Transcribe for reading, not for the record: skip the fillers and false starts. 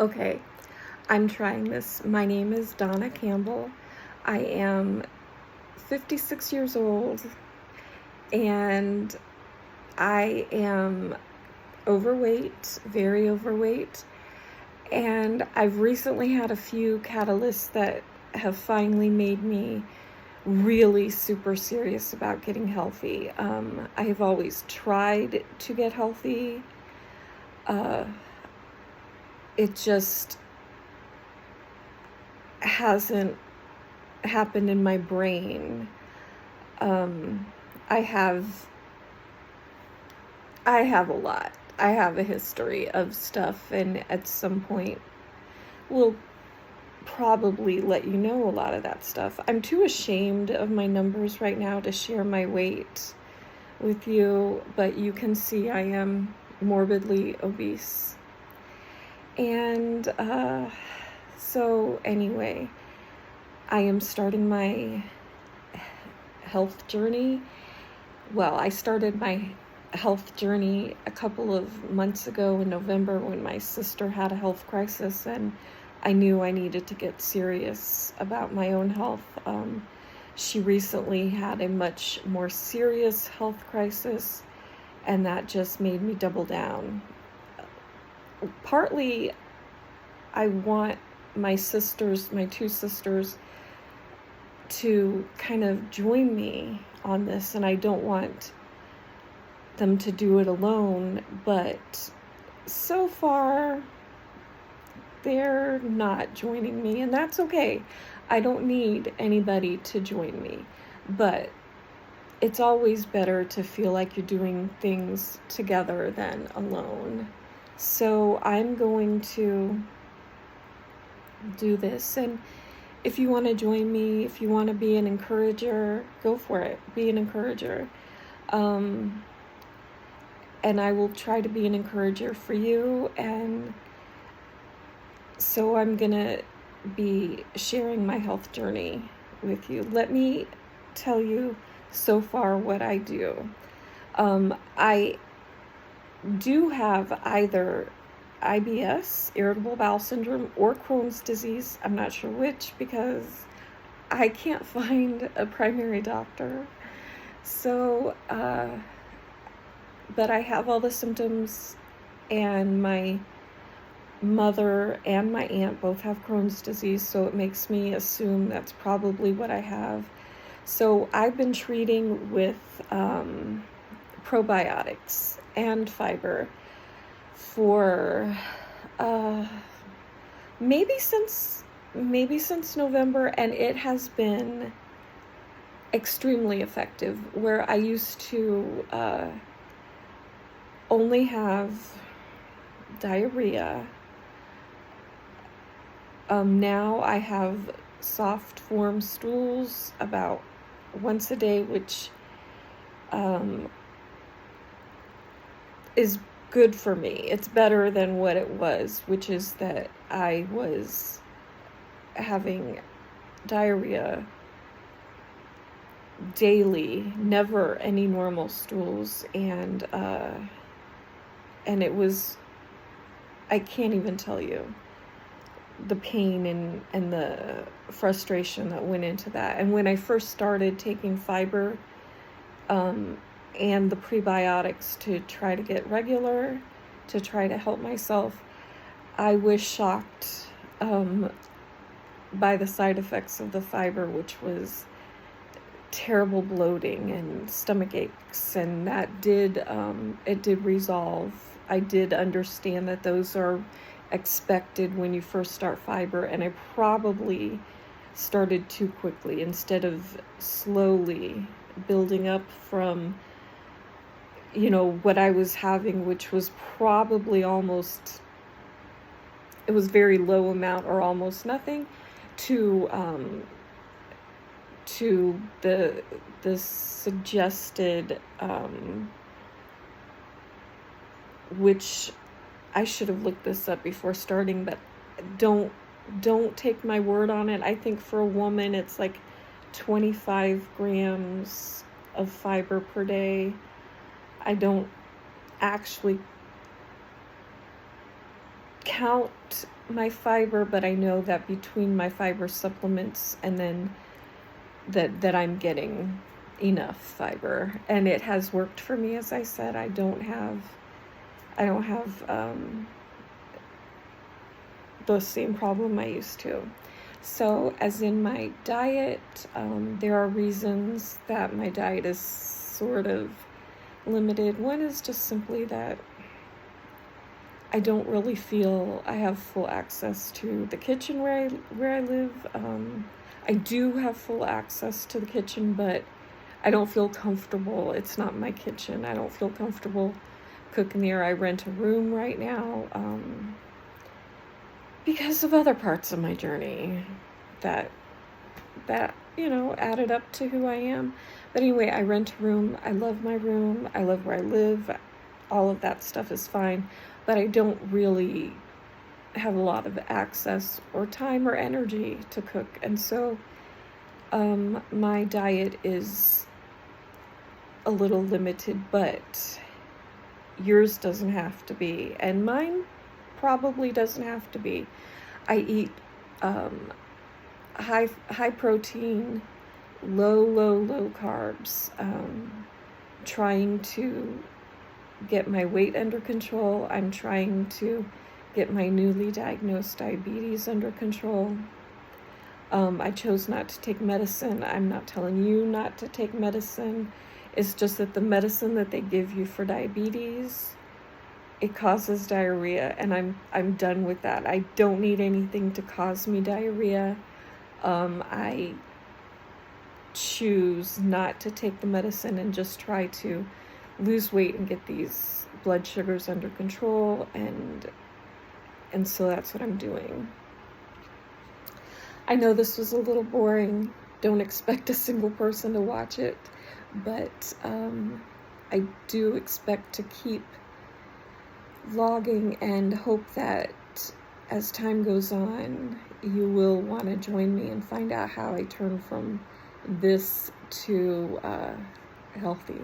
Okay, I'm trying this. My name is Donna Campbell. I am 56 years old and I am overweight, very overweight. And I've recently had a few catalysts that have finally made me really super serious about getting healthy. I have always tried to get healthy. Uh, it just hasn't happened in my brain. Um, I have a lot. I have a history of stuff, and at some point we'll probably let you know a lot of that stuff. I'm too ashamed of my numbers right now to share my weight with you, but you can see I am morbidly obese. And so anyway, I am starting my health journey. Well, I started my health journey a couple of months ago in November when my sister had a health crisis, and I knew I needed to get serious about my own health. She recently had a much more serious health crisis, and that just made me double down. Partly, I want my two sisters, to kind of join me on this, and I don't want them to do it alone, but so far they're not joining me, and that's okay. I don't need anybody to join me, but it's always better to feel like you're doing things together than alone. So I'm going to do this, and if you want to join me, if you want to be an encourager, go for it. Be an encourager. And I will try to be an encourager for you. And so I'm going to be sharing my health journey with you. Let me tell you so far what I do. I do have either IBS, irritable bowel syndrome, or Crohn's disease. I'm not sure which because I can't find a primary doctor. So, but I have all the symptoms, and my mother and my aunt both have Crohn's disease, so it makes me assume that's probably what I have. So I've been treating with probiotics and fiber for maybe since November, and it has been extremely effective. Where I used to only have diarrhea, now I have soft form stools about once a day, which is good for me. It's better than what it was, which is that I was having diarrhea daily, never any normal stools, and it was, I can't even tell you the pain and the frustration that went into that. And when I first started taking fiber and the prebiotics to try to get regular, to try to help myself, I was shocked by the side effects of the fiber, which was terrible bloating and stomach aches, and that did it did resolve. I did understand that those are expected when you first start fiber, and I probably started too quickly instead of slowly building up from what I was having, which was probably almost, it was very low amount or almost nothing, to the suggested, which I should have looked this up before starting, but don't take my word on it. I think for a woman it's like 25 grams of fiber per day. I don't actually count my fiber, but I know that between my fiber supplements and then that I'm getting enough fiber, and it has worked for me. As I said, I don't have the same problem I used to. So as in my diet, there are reasons that my diet is sort of limited. One is just simply that I don't really feel I have full access to the kitchen where I live. I do have full access to the kitchen, but I don't feel comfortable. It's not my kitchen. I don't feel comfortable cooking there. I rent a room right now because of other parts of my journey that added up to who I am. But anyway, I rent a room. I love my room. I love where I live. All of that stuff is fine, but I don't really have a lot of access or time or energy to cook. And so my diet is a little limited, but yours doesn't have to be, and mine probably doesn't have to be. I eat high protein, low carbs, trying to get my weight under control. I'm trying to get my newly diagnosed diabetes under control. I chose not to take medicine. I'm not telling you not to take medicine. It's just that the medicine that they give you for diabetes, it causes diarrhea, and I'm done with that. I don't need anything to cause me diarrhea. I choose not to take the medicine and just try to lose weight and get these blood sugars under control, and so that's what I'm doing. I know this was a little boring. Don't expect a single person to watch it, but I do expect to keep vlogging and hope that as time goes on, you will want to join me and find out how I turn from this to healthy.